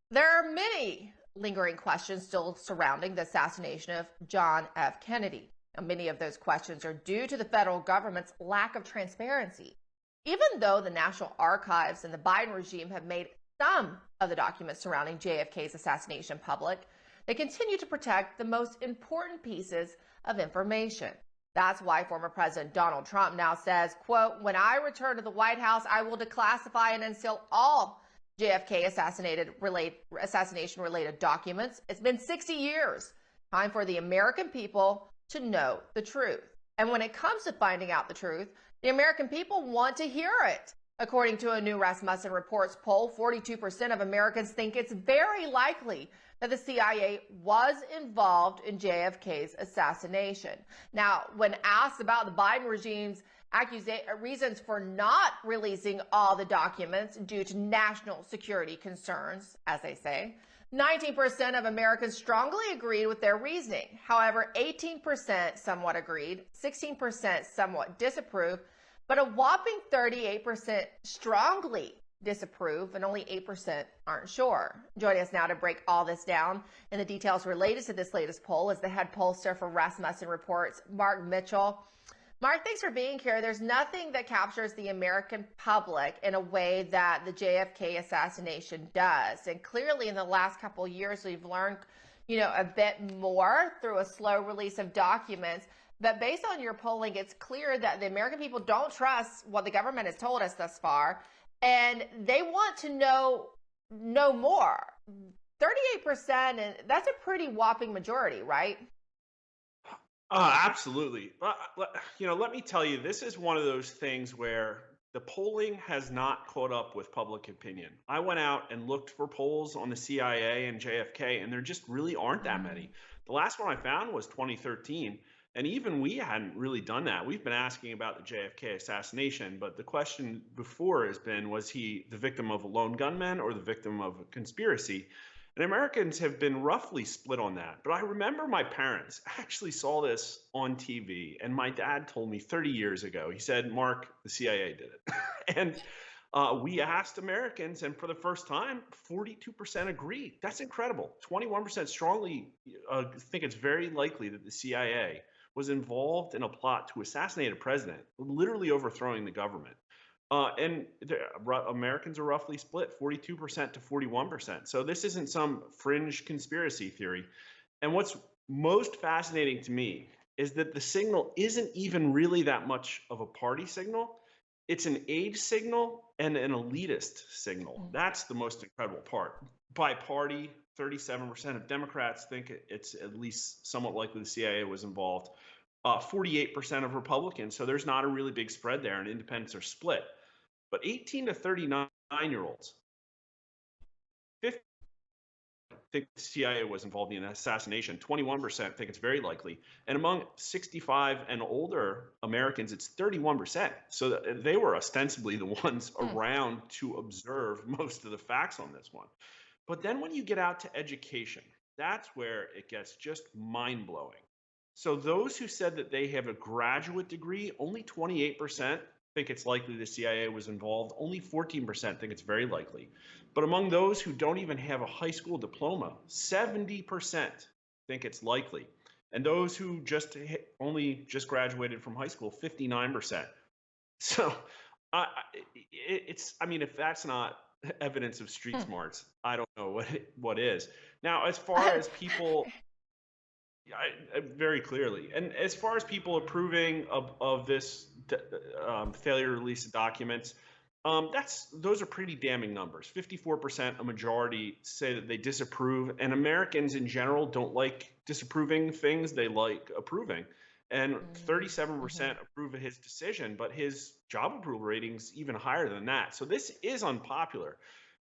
There are many lingering questions still surrounding the assassination of John F. Kennedy. Many of those questions are due to the federal government's lack of transparency. Even though the National Archives and the Biden regime have made some of the documents surrounding JFK's assassination public, they continue to protect the most important pieces of information. That's why former President Donald Trump now says, quote, "When I return to the White House, I will declassify and unseal all JFK assassination related documents. It's been 60 years. Time for the American people to know the truth." And when it comes to finding out the truth, the American people want to hear it. According to a new Rasmussen Reports poll, 42% of Americans think it's very likely that the CIA was involved in JFK's assassination. Now, when asked about the Biden regime's reasons for not releasing all the documents due to national security concerns, as they say, 19% of Americans strongly agreed with their reasoning. However, 18% somewhat agreed, 16% somewhat disapproved, but a whopping 38% strongly disapprove, and only 8% aren't sure. Joining us now to break all this down and the details related to this latest poll is the head pollster for Rasmussen Reports, Mark Mitchell. Mark, thanks for being here. There's nothing that captures the American public in a way that the JFK assassination does. And clearly in the last couple of years, we've learned, a bit more through a slow release of documents. But based on your polling, it's clear that the American people don't trust what the government has told us thus far. And they want to know more. 38%, and that's a pretty whopping majority, right? Absolutely. Let me tell you, this is one of those things where the polling has not caught up with public opinion. I went out and looked for polls on the CIA and JFK, and there just really aren't that many. The last one I found was 2013, and even we hadn't really done that. We've been asking about the JFK assassination, but the question before has been, was he the victim of a lone gunman or the victim of a conspiracy? And Americans have been roughly split on that. But I remember my parents actually saw this on TV, and my dad told me 30 years ago, he said, "Mark, the CIA did it." And we asked Americans, and for the first time, 42% agreed. That's incredible. 21% strongly think it's very likely that the CIA was involved in a plot to assassinate a president, literally overthrowing the government. Americans are roughly split 42% to 41%. So this isn't some fringe conspiracy theory. And what's most fascinating to me is that the signal isn't even really that much of a party signal. It's an age signal and an elitist signal. That's the most incredible part. By party, 37% of Democrats think it's at least somewhat likely the CIA was involved. 48% of Republicans. So there's not a really big spread there, and independents are split. But 18 to 39-year-olds, 50 think the CIA was involved in an assassination. 21% think it's very likely. And among 65 and older Americans, it's 31%. So they were ostensibly the ones around to observe most of the facts on this one. But then when you get out to education, that's where it gets just mind-blowing. So those who said that they have a graduate degree, only 28% think it's likely the CIA was involved. Only 14% think it's very likely. But among those who don't even have a high school diploma, 70% think it's likely. And those who only just graduated from high school, 59%. So if that's not evidence of street smarts, I don't know what is. Now, as far as people very clearly. And as far as people approving of this failure to release the documents, those are pretty damning numbers. 54%, a majority, say that they disapprove, and Americans in general don't like disapproving things; they like approving. And 37% approve of his decision, but his job approval rating's even higher than that. So this is unpopular.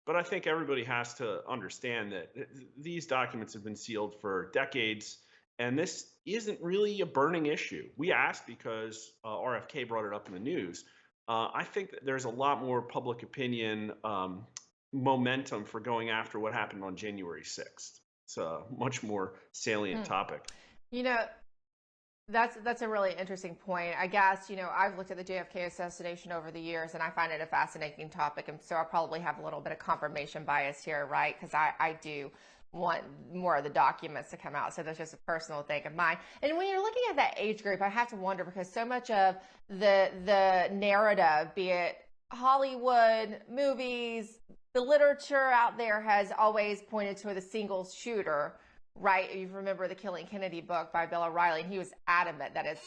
But I think everybody has to understand that these documents have been sealed for decades. And this isn't really a burning issue. We asked because RFK brought it up in the news. I think that there's a lot more public opinion momentum for going after what happened on January 6th. It's a much more salient topic. You know, That's a really interesting point. I guess, I've looked at the JFK assassination over the years and I find it a fascinating topic. And so I probably have a little bit of confirmation bias here, right? Because I do want more of the documents to come out. So that's just a personal thing of mine. And when you're looking at that age group, I have to wonder because so much of the narrative, be it Hollywood, movies, the literature out there has always pointed to the single shooter, right? You remember the Killing Kennedy book by Bill O'Reilly, and he was adamant that it's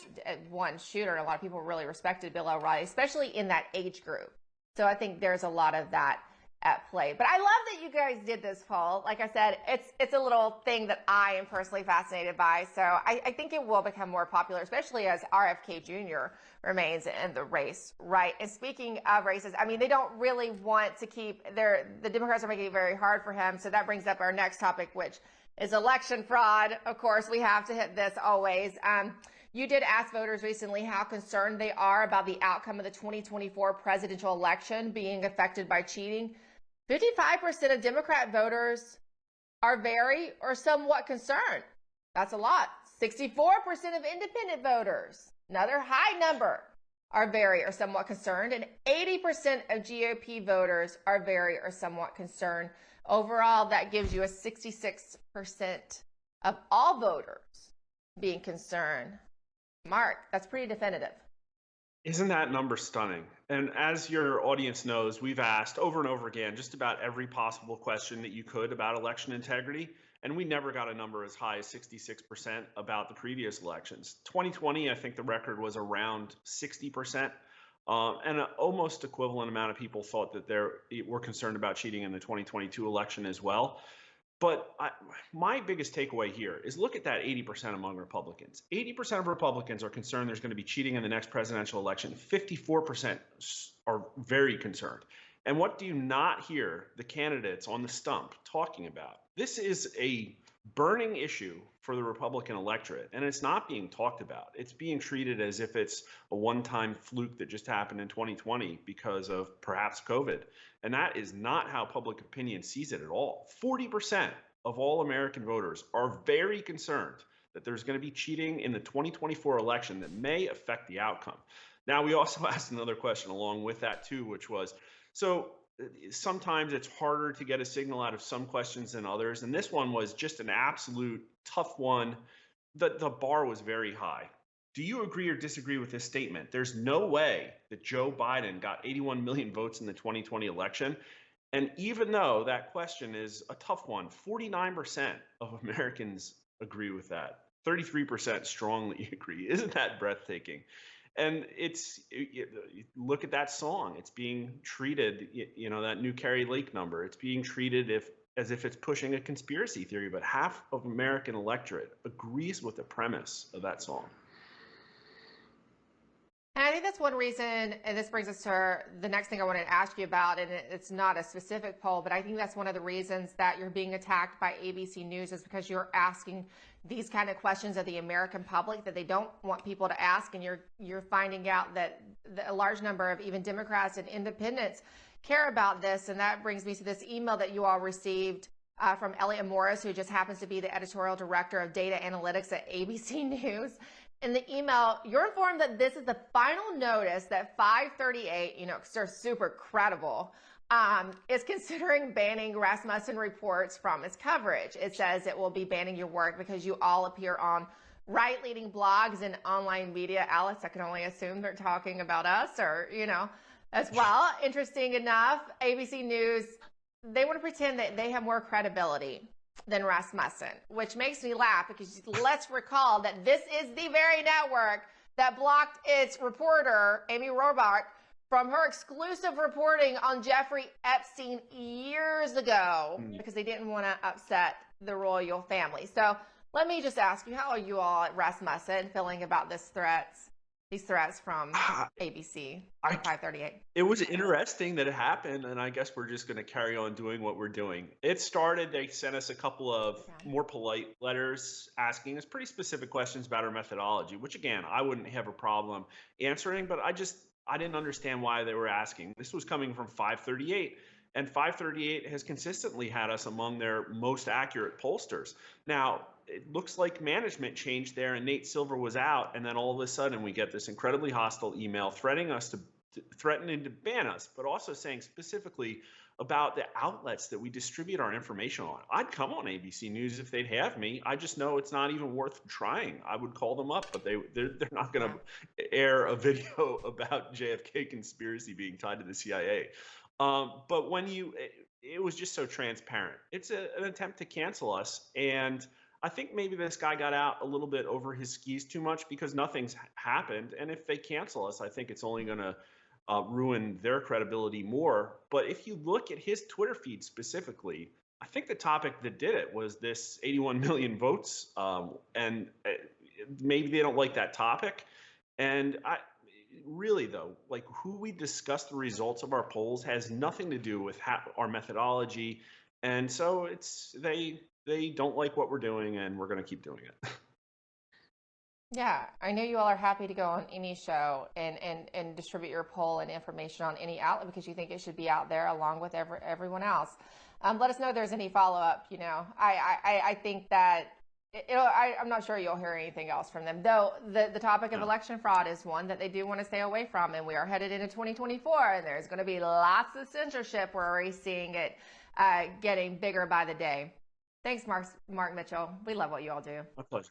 one shooter. And a lot of people really respected Bill O'Reilly, especially in that age group. So I think there's a lot of that at play. But I love that you guys did this poll. Like I said, it's a little thing that I am personally fascinated by. So I think it will become more popular, especially as RFK Jr. remains in the race, right? And speaking of races, I mean, they don't really want to keep the Democrats are making it very hard for him. So that brings up our next topic, which is election fraud. Of course, we have to hit this always. You did ask voters recently how concerned they are about the outcome of the 2024 presidential election being affected by cheating. 55% of Democrat voters are very or somewhat concerned. That's a lot. 64% of independent voters, another high number, are very or somewhat concerned. And 80% of GOP voters are very or somewhat concerned. Overall, that gives you a 66% of all voters being concerned. Mark, that's pretty definitive. Isn't that number stunning? And as your audience knows, we've asked over and over again just about every possible question that you could about election integrity, and we never got a number as high as 66% about the previous elections. 2020, I think the record was around 60%, and an almost equivalent amount of people thought that they were concerned about cheating in the 2022 election as well. But my biggest takeaway here is look at that 80% among Republicans. 80% of Republicans are concerned there's going to be cheating in the next presidential election. 54% are very concerned. And what do you not hear the candidates on the stump talking about? This is a burning issue for the Republican electorate, and it's not being talked about. It's being treated as if it's a one-time fluke that just happened in 2020 because of perhaps COVID. And that is not how public opinion sees it at all. 40% of all American voters are very concerned that there's going to be cheating in the 2024 election that may affect the outcome. Now, we also asked another question along with that too, which was, so sometimes it's harder to get a signal out of some questions than others. And this one was just an absolute tough one. The bar was very high. Do you agree or disagree with this statement? There's no way that Joe Biden got 81 million votes in the 2020 election. And even though that question is a tough one, 49% of Americans agree with that. 33% strongly agree. Isn't that breathtaking? And look at that song. It's being treated, that new Carrie Lake number. It's being treated as if it's pushing a conspiracy theory. But half of American electorate agrees with the premise of that song. And I think that's one reason, and this brings us to the next thing I wanted to ask you about, and it's not a specific poll, but I think that's one of the reasons that you're being attacked by ABC News is because you're asking these kind of questions of the American public that they don't want people to ask, and you're finding out that a large number of even Democrats and independents care about this. And that brings me to this email that you all received from Elliot Morris, who just happens to be the editorial director of data analytics at ABC News. In the email, you're informed that this is the final notice that 538, super credible, is considering banning Rasmussen Reports from its coverage. It says it will be banning your work because you all appear on right-leaning blogs and online media. Alex, I can only assume they're talking about us or, as well. Interesting enough, ABC News, they want to pretend that they have more credibility than Rasmussen, which makes me laugh because let's recall that this is the very network that blocked its reporter, Amy Robach, from her exclusive reporting on Jeffrey Epstein years ago because they didn't want to upset the royal family. So let me just ask you, how are you all at Rasmussen feeling about these threats from ABC 538? It was interesting that it happened, and I guess we're just going to carry on doing what we're doing. It started, they sent us a couple of more polite letters asking us pretty specific questions about our methodology, which again, I wouldn't have a problem answering, but I didn't understand why they were asking. This was coming from 538. And 538 has consistently had us among their most accurate pollsters. Now, it looks like management changed there and Nate Silver was out. And then all of a sudden we get this incredibly hostile email threatening to ban us, but also saying specifically about the outlets that we distribute our information on. I'd come on ABC News if they'd have me. I just know it's not even worth trying. I would call them up, but they're not going to air a video about JFK conspiracy being tied to the CIA. But when it was just so transparent. It's an attempt to cancel us. And I think maybe this guy got out a little bit over his skis too much because nothing's happened. And if they cancel us, I think it's only going to ruin their credibility more. But if you look at his Twitter feed specifically, I think the topic that did it was this 81 million votes. And maybe they don't like that topic. And really, though, like who we discuss the results of our polls has nothing to do with our methodology. And so they don't like what we're doing, and we're going to keep doing it. Yeah, I know you all are happy to go on any show and distribute your poll and information on any outlet because you think it should be out there along with everyone else. Let us know if there's any follow-up. You know, I think that I'm not sure you'll hear anything else from them, though. The topic of election fraud is one that they do want to stay away from, and we are headed into 2024, and there's going to be lots of censorship. We're already seeing it getting bigger by the day. Thanks, Mark Mitchell. We love what you all do. My pleasure.